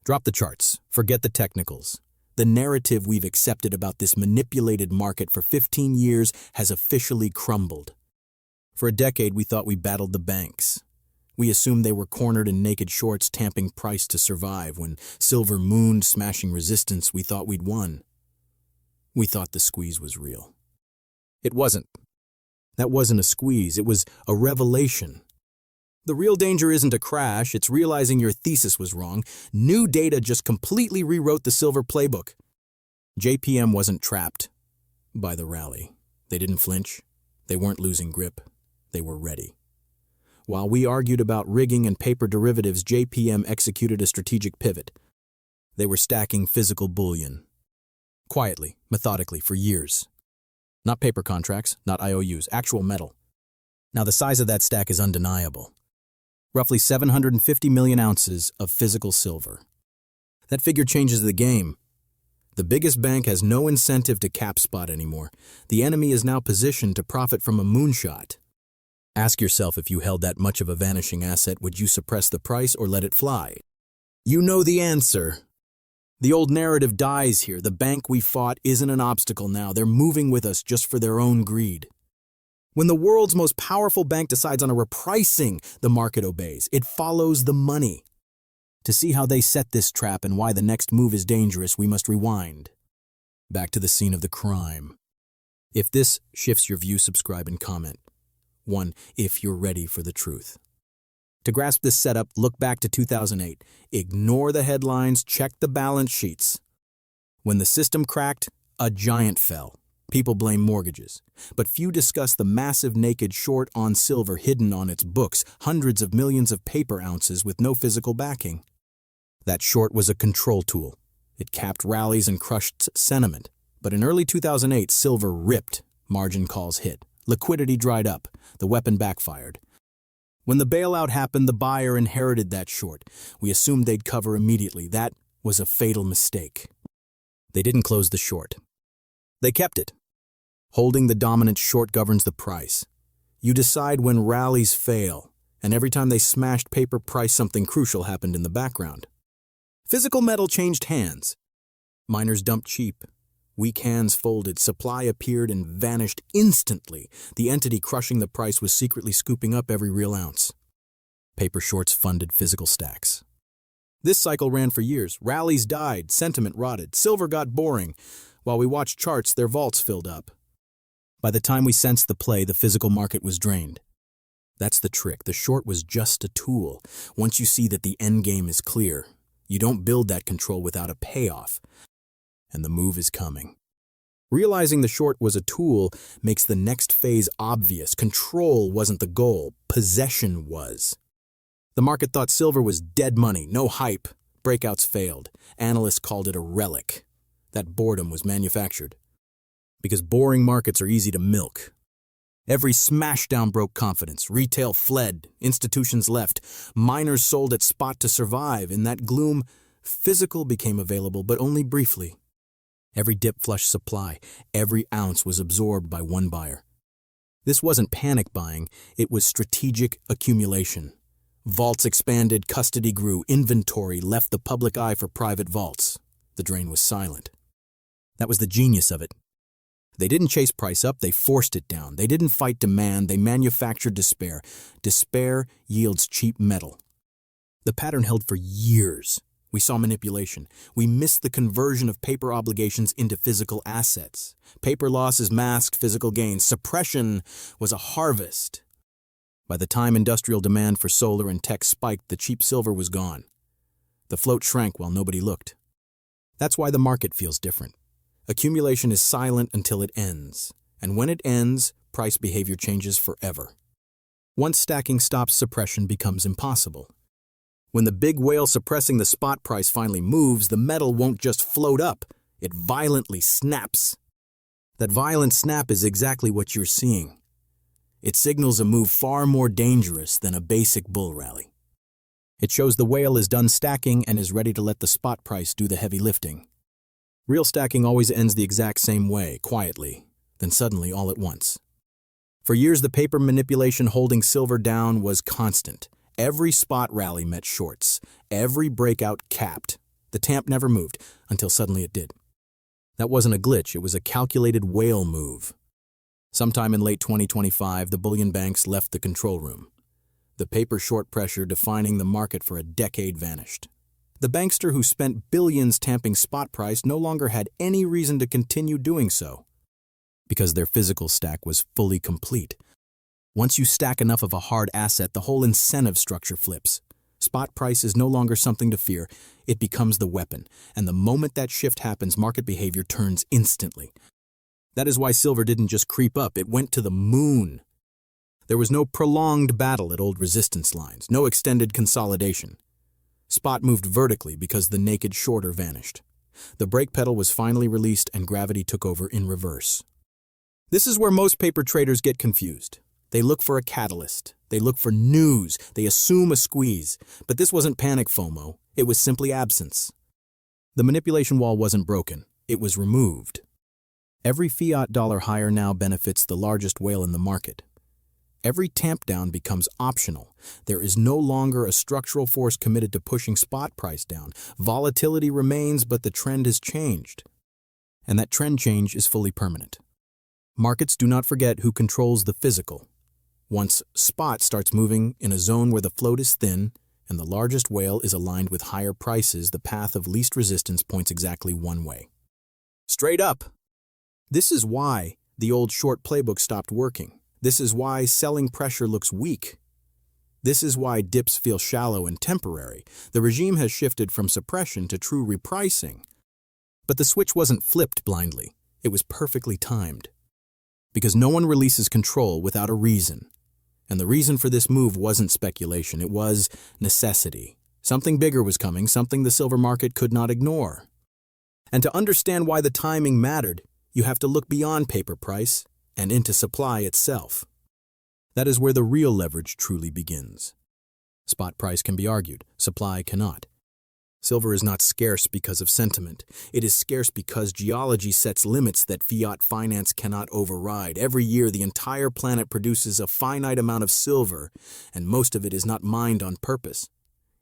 Drop the charts. Forget the technicals. The narrative we've accepted about this manipulated market for 15 years has officially crumbled. For a decade, we thought we battled the banks. We assumed they were cornered in naked shorts, tamping price to survive. When silver mooned, smashing resistance, we thought we'd won. We thought the squeeze was real. It wasn't. That wasn't a squeeze, it was a revelation. The real danger isn't a crash, it's realizing your thesis was wrong. New data just completely rewrote the silver playbook. JPM wasn't trapped by the rally. They didn't flinch. They weren't losing grip. They were ready. While we argued about rigging and paper derivatives, JPM executed a strategic pivot. They were stacking physical bullion. Quietly, methodically, for years. Not paper contracts, not IOUs, actual metal. Now the size of that stack is undeniable. Roughly 750 million ounces of physical silver. That figure changes the game. The biggest bank has no incentive to cap spot anymore. The enemy is now positioned to profit from a moonshot. Ask yourself, if you held that much of a vanishing asset, would you suppress the price or let it fly? You know the answer. The old narrative dies here. The bank we fought isn't an obstacle now. They're moving with us just for their own greed. When the world's most powerful bank decides on a repricing, the market obeys. It follows the money. To see how they set this trap and why the next move is dangerous, we must rewind. Back to the scene of the crime. If this shifts your view, subscribe and comment. 1. If you're ready for the truth. To grasp this setup, look back to 2008. Ignore the headlines, check the balance sheets. When the system cracked, a giant fell. People blame mortgages, but few discuss the massive naked short on silver hidden on its books, hundreds of millions of paper ounces with no physical backing. That short was a control tool. It capped rallies and crushed sentiment. But in early 2008, silver ripped. Margin calls hit. Liquidity dried up. The weapon backfired. When the bailout happened, the buyer inherited that short. We assumed they'd cover immediately. That was a fatal mistake. They didn't close the short. They kept it. Holding the dominant short governs the price. You decide when rallies fail, and every time they smashed paper price, something crucial happened in the background. Physical metal changed hands. Miners dumped cheap. Weak hands folded, supply appeared and vanished instantly. The entity crushing the price was secretly scooping up every real ounce. Paper shorts funded physical stacks. This cycle ran for years. Rallies died, sentiment rotted, silver got boring. While we watched charts, their vaults filled up. By the time we sensed the play, the physical market was drained. That's the trick. The short was just a tool. Once you see that the end game is clear, you don't build that control without a payoff. And the move is coming. Realizing the short was a tool makes the next phase obvious. Control wasn't the goal, possession was. The market thought silver was dead money, no hype. Breakouts failed. Analysts called it a relic. That boredom was manufactured. Because boring markets are easy to milk. Every smashdown broke confidence. Retail fled. Institutions left. Miners sold at spot to survive. In that gloom, physical became available, but only briefly. Every dip flushed supply. Every ounce was absorbed by one buyer. This wasn't panic buying. It was strategic accumulation. Vaults expanded, custody grew, inventory left the public eye for private vaults. The drain was silent. That was the genius of it. They didn't chase price up, they forced it down. They didn't fight demand, they manufactured despair. Despair yields cheap metal. The pattern held for years. We saw manipulation. We missed the conversion of paper obligations into physical assets. Paper losses masked physical gains. Suppression was a harvest. By the time industrial demand for solar and tech spiked, the cheap silver was gone. The float shrank while nobody looked. That's why the market feels different. Accumulation is silent until it ends. And when it ends, price behavior changes forever. Once stacking stops, suppression becomes impossible. When the big whale suppressing the spot price finally moves, the metal won't just float up, it violently snaps. That violent snap is exactly what you're seeing. It signals a move far more dangerous than a basic bull rally. It shows the whale is done stacking and is ready to let the spot price do the heavy lifting. Real stacking always ends the exact same way, quietly, then suddenly all at once. For years, the paper manipulation holding silver down was constant. Every spot rally met shorts. Every breakout capped. The tamp never moved, until suddenly it did. That wasn't a glitch, it was a calculated whale move. Sometime in late 2025, the bullion banks left the control room. The paper short pressure defining the market for a decade vanished. The bankster who spent billions tamping spot price no longer had any reason to continue doing so, because their physical stack was fully complete. Once you stack enough of a hard asset, the whole incentive structure flips. Spot price is no longer something to fear, it becomes the weapon, and the moment that shift happens, market behavior turns instantly. That is why silver didn't just creep up, it went to the moon. There was no prolonged battle at old resistance lines, no extended consolidation. Spot moved vertically because the naked shorter vanished. The brake pedal was finally released and gravity took over in reverse. This is where most paper traders get confused. They look for a catalyst. They look for news. They assume a squeeze. But this wasn't panic FOMO. It was simply absence. The manipulation wall wasn't broken. It was removed. Every fiat dollar higher now benefits the largest whale in the market. Every tamp down becomes optional. There is no longer a structural force committed to pushing spot price down. Volatility remains, but the trend has changed. And that trend change is fully permanent. Markets do not forget who controls the physical. Once spot starts moving in a zone where the float is thin and the largest whale is aligned with higher prices, the path of least resistance points exactly one way. Straight up. This is why the old short playbook stopped working. This is why selling pressure looks weak. This is why dips feel shallow and temporary. The regime has shifted from suppression to true repricing. But the switch wasn't flipped blindly. It was perfectly timed. Because no one releases control without a reason. And the reason for this move wasn't speculation, it was necessity. Something bigger was coming, something the silver market could not ignore. And to understand why the timing mattered, you have to look beyond paper price and into supply itself. That is where the real leverage truly begins. Spot price can be argued, supply cannot. Silver is not scarce because of sentiment. It is scarce because geology sets limits that fiat finance cannot override. Every year, the entire planet produces a finite amount of silver, and most of it is not mined on purpose.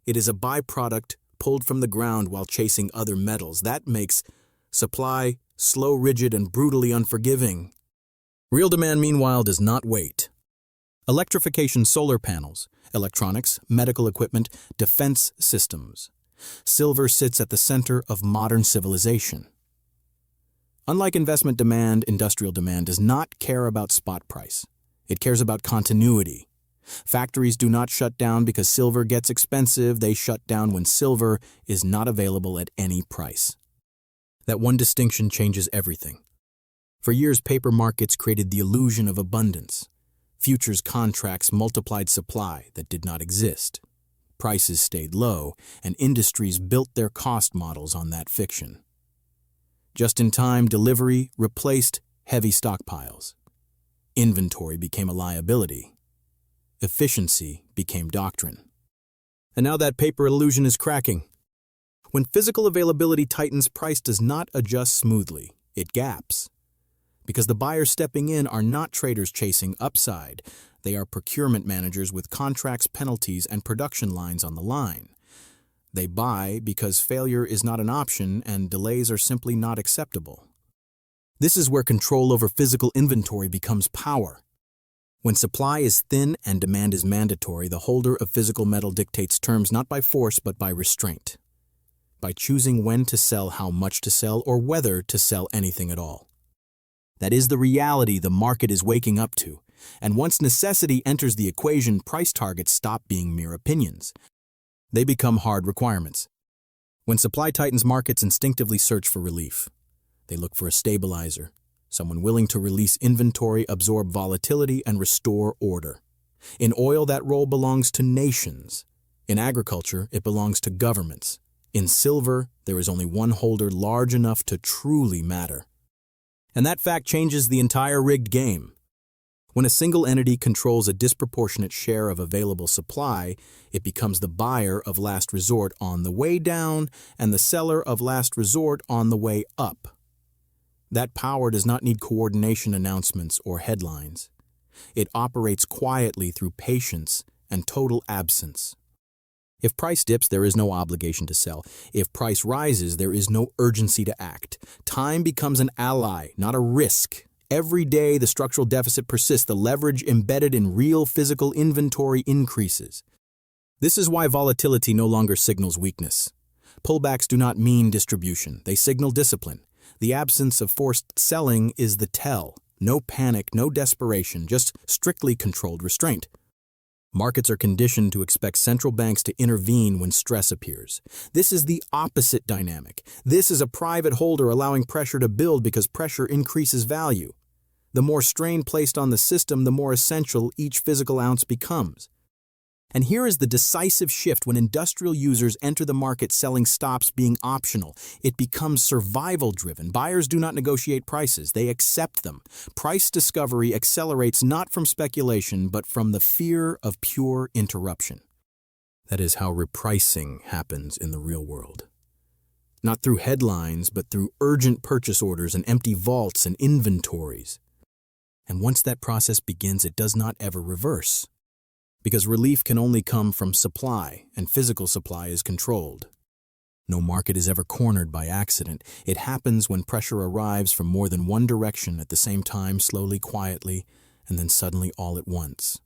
It is a byproduct pulled from the ground while chasing other metals. That makes supply slow, rigid, and brutally unforgiving. Real demand, meanwhile, does not wait. Electrification, solar panels, electronics, medical equipment, defense systems. Silver sits at the center of modern civilization. Unlike investment demand, industrial demand does not care about spot price. It cares about continuity. Factories do not shut down because silver gets expensive. They shut down when silver is not available at any price. That one distinction changes everything. For years, paper markets created the illusion of abundance. Futures contracts multiplied supply that did not exist. Prices stayed low, and industries built their cost models on that fiction. Just-in-time delivery replaced heavy stockpiles. Inventory became a liability. Efficiency became doctrine. And now that paper illusion is cracking. When physical availability tightens, price does not adjust smoothly. It gaps. Because the buyers stepping in are not traders chasing upside. They are procurement managers with contracts, penalties, and production lines on the line. They buy because failure is not an option and delays are simply not acceptable. This is where control over physical inventory becomes power. When supply is thin and demand is mandatory, the holder of physical metal dictates terms not by force but by restraint. By choosing when to sell, how much to sell, or whether to sell anything at all. That is the reality the market is waking up to. And once necessity enters the equation, price targets stop being mere opinions. They become hard requirements. When supply tightens, markets instinctively search for relief. They look for a stabilizer, someone willing to release inventory, absorb volatility, and restore order. In oil, that role belongs to nations. In agriculture, it belongs to governments. In silver, there is only one holder large enough to truly matter. And that fact changes the entire rigged game. When a single entity controls a disproportionate share of available supply, it becomes the buyer of last resort on the way down and the seller of last resort on the way up. That power does not need coordination announcements or headlines. It operates quietly through patience and total absence. If price dips, there is no obligation to sell. If price rises, there is no urgency to act. Time becomes an ally, not a risk. Every day, the structural deficit persists. The leverage embedded in real physical inventory increases. This is why volatility no longer signals weakness. Pullbacks do not mean distribution. They signal discipline. The absence of forced selling is the tell. No panic, no desperation, just strictly controlled restraint. Markets are conditioned to expect central banks to intervene when stress appears. This is the opposite dynamic. This is a private holder allowing pressure to build because pressure increases value. The more strain placed on the system, the more essential each physical ounce becomes. And here is the decisive shift when industrial users enter the market. Selling stops being optional. It becomes survival-driven. Buyers do not negotiate prices, they accept them. Price discovery accelerates not from speculation, but from the fear of pure interruption. That is how repricing happens in the real world. Not through headlines, but through urgent purchase orders and empty vaults and inventories. And once that process begins, it does not ever reverse. Because relief can only come from supply, and physical supply is controlled. No market is ever cornered by accident. It happens when pressure arrives from more than one direction at the same time, slowly, quietly, and then suddenly all at once.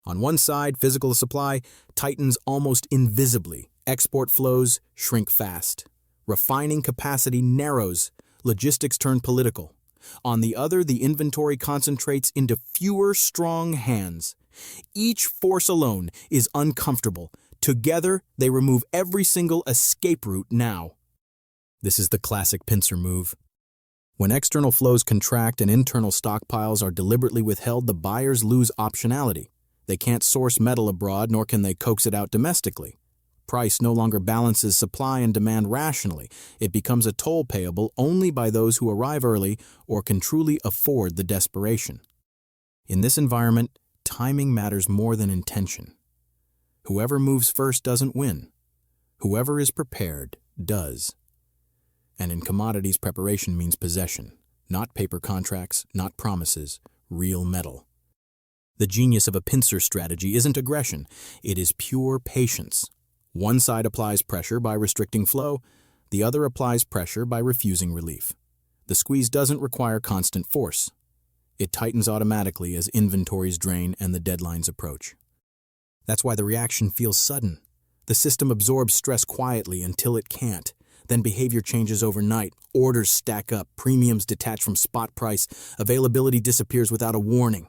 On one side, physical supply tightens almost invisibly. Export flows shrink fast. Refining capacity narrows. Logistics turn political. On the other, the inventory concentrates into fewer strong hands. Each force alone is uncomfortable. Together, they remove every single escape route now. This is the classic pincer move. When external flows contract and internal stockpiles are deliberately withheld, the buyers lose optionality. They can't source metal abroad, nor can they coax it out domestically. Price no longer balances supply and demand rationally. It becomes a toll payable only by those who arrive early or can truly afford the desperation. In this environment, timing matters more than intention. Whoever moves first doesn't win. Whoever is prepared does. And in commodities, preparation means possession, not paper contracts, not promises, real metal. The genius of a pincer strategy isn't aggression, it is pure patience. One side applies pressure by restricting flow, the other applies pressure by refusing relief. The squeeze doesn't require constant force. It tightens automatically as inventories drain and the deadlines approach. That's why the reaction feels sudden. The system absorbs stress quietly until it can't. Then behavior changes overnight. Orders stack up, premiums detach from spot price, availability disappears without a warning.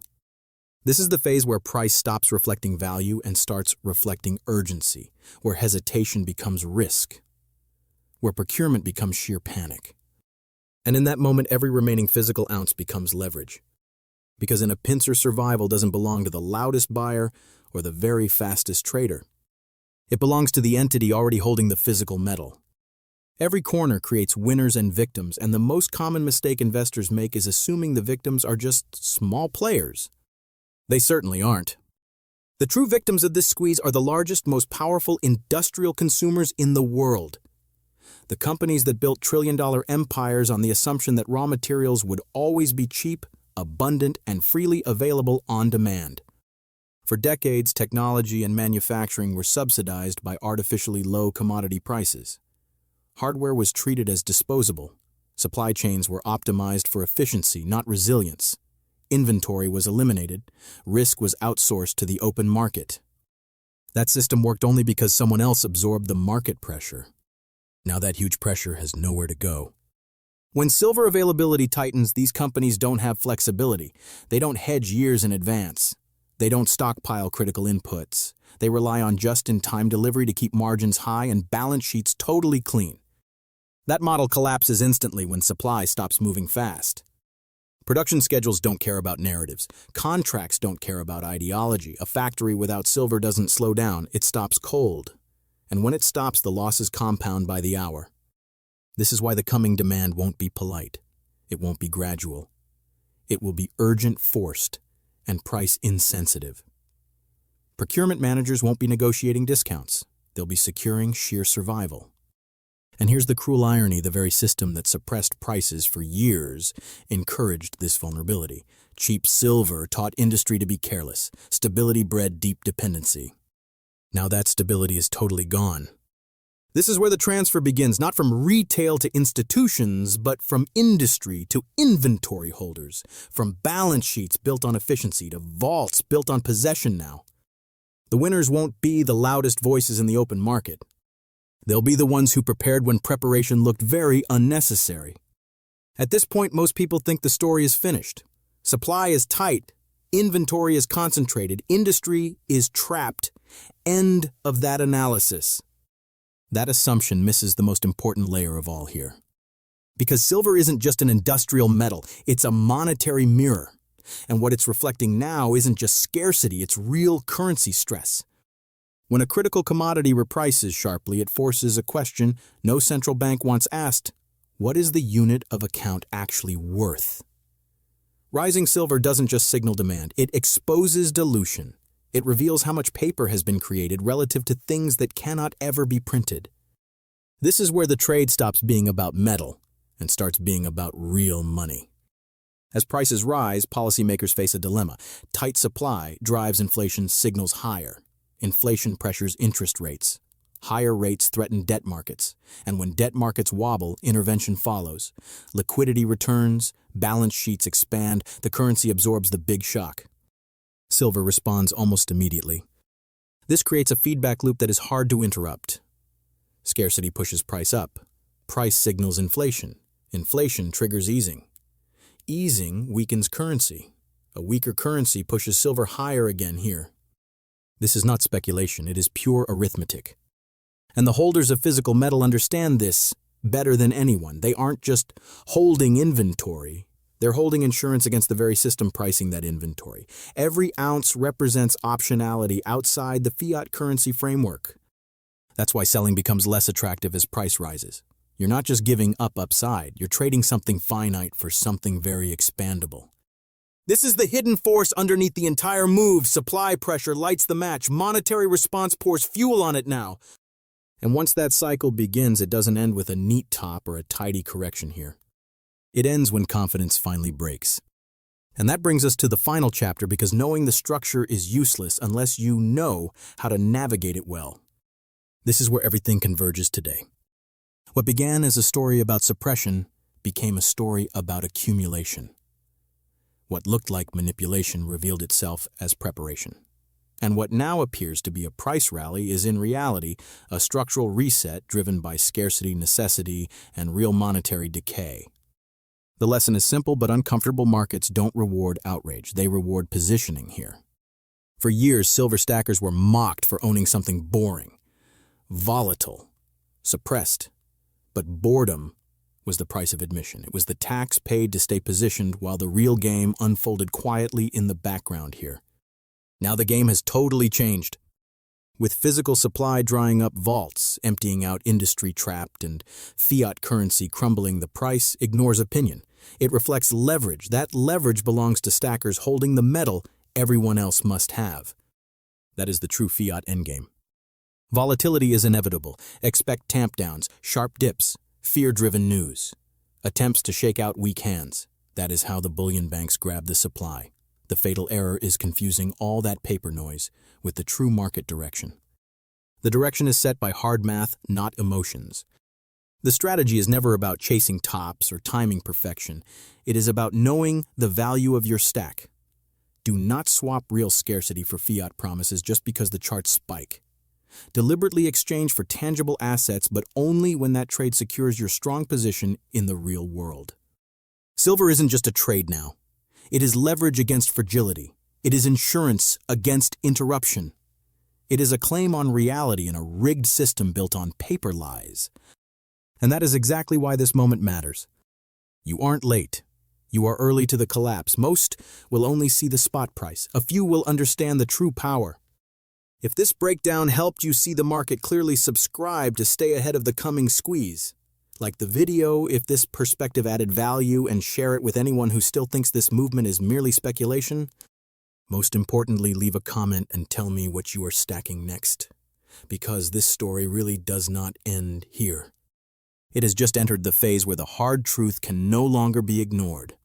This is the phase where price stops reflecting value and starts reflecting urgency, where hesitation becomes risk, where procurement becomes sheer panic. And in that moment, every remaining physical ounce becomes leverage. Because in a pincer, survival doesn't belong to the loudest buyer or the very fastest trader. It belongs to the entity already holding the physical metal. Every corner creates winners and victims, and the most common mistake investors make is assuming the victims are just small players. They certainly aren't. The true victims of this squeeze are the largest, most powerful industrial consumers in the world. The companies that built trillion-dollar empires on the assumption that raw materials would always be cheap, abundant, and freely available on demand. For decades, technology and manufacturing were subsidized by artificially low commodity prices. Hardware was treated as disposable. Supply chains were optimized for efficiency, not resilience. Inventory was eliminated. Risk was outsourced to the open market. That system worked only because someone else absorbed the market pressure. Now that huge pressure has nowhere to go. When silver availability tightens, these companies don't have flexibility. They don't hedge years in advance. They don't stockpile critical inputs. They rely on just-in-time delivery to keep margins high and balance sheets totally clean. That model collapses instantly when supply stops moving fast. Production schedules don't care about narratives. Contracts don't care about ideology. A factory without silver doesn't slow down, it stops cold. And when it stops, the losses compound by the hour. This is why the coming demand won't be polite. It won't be gradual. It will be urgent, forced, and price insensitive. Procurement managers won't be negotiating discounts. They'll be securing sheer survival. And here's the cruel irony: the very system that suppressed prices for years encouraged this vulnerability. Cheap silver taught industry to be careless. Stability bred deep dependency. Now that stability is totally gone. This is where the transfer begins, not from retail to institutions, but from industry to inventory holders, from balance sheets built on efficiency to vaults built on possession now. The winners won't be the loudest voices in the open market. They'll be the ones who prepared when preparation looked very unnecessary. At this point, most people think the story is finished. Supply is tight, inventory is concentrated, industry is trapped. End of that analysis. That assumption misses the most important layer of all here. Because silver isn't just an industrial metal, it's a monetary mirror. And what it's reflecting now isn't just scarcity, it's real currency stress. When a critical commodity reprices sharply, it forces a question no central bank wants asked: what is the unit of account actually worth? Rising silver doesn't just signal demand, it exposes dilution. It reveals how much paper has been created relative to things that cannot ever be printed. This is where the trade stops being about metal and starts being about real money. As prices rise, policymakers face a dilemma. Tight supply drives inflation signals higher. Inflation pressures interest rates. Higher rates threaten debt markets. And when debt markets wobble, intervention follows. Liquidity returns, balance sheets expand, the currency absorbs the big shock. Silver responds almost immediately. This creates a feedback loop that is hard to interrupt. Scarcity pushes price up. Price signals inflation. Inflation triggers easing. Easing weakens currency. A weaker currency pushes silver higher again here. This is not speculation, it is pure arithmetic. And the holders of physical metal understand this better than anyone. They aren't just holding inventory. They're holding insurance against the very system pricing that inventory. Every ounce represents optionality outside the fiat currency framework. That's why selling becomes less attractive as price rises. You're not just giving up upside, you're trading something finite for something very expandable. This is the hidden force underneath the entire move. Supply pressure lights the match. Monetary response pours fuel on it now. And once that cycle begins, it doesn't end with a neat top or a tidy correction here. It ends when confidence finally breaks. And that brings us to the final chapter, because knowing the structure is useless unless you know how to navigate it well. This is where everything converges today. What began as a story about suppression became a story about accumulation. What looked like manipulation revealed itself as preparation. And what now appears to be a price rally is in reality a structural reset driven by scarcity, necessity, and real monetary decay. The lesson is simple, but uncomfortable markets don't reward outrage. They reward positioning here. For years, silver stackers were mocked for owning something boring, volatile, suppressed. But boredom was the price of admission. It was the tax paid to stay positioned while the real game unfolded quietly in the background here. Now the game has totally changed. With physical supply drying up vaults, emptying out industry trapped, and fiat currency crumbling, the price ignores opinion. It reflects leverage. That leverage belongs to stackers holding the metal everyone else must have. That is the true fiat endgame. Volatility is inevitable. Expect tamp-downs, sharp dips, fear-driven news. Attempts to shake out weak hands. That is how the bullion banks grab the supply. The fatal error is confusing all that paper noise with the true market direction. The direction is set by hard math, not emotions. The strategy is never about chasing tops or timing perfection. It is about knowing the value of your stack. Do not swap real scarcity for fiat promises just because the charts spike. Deliberately exchange for tangible assets, but only when that trade secures your strong position in the real world. Silver isn't just a trade now. It is leverage against fragility. It is insurance against interruption. It is a claim on reality in a rigged system built on paper lies. And that is exactly why this moment matters. You aren't late. You are early to the collapse. Most will only see the spot price. A few will understand the true power. If this breakdown helped you see the market clearly, subscribe to stay ahead of the coming squeeze. Like the video if this perspective added value, and share it with anyone who still thinks this movement is merely speculation. Most importantly, leave a comment and tell me what you are stacking next, because this story really does not end here. It has just entered the phase where the hard truth can no longer be ignored.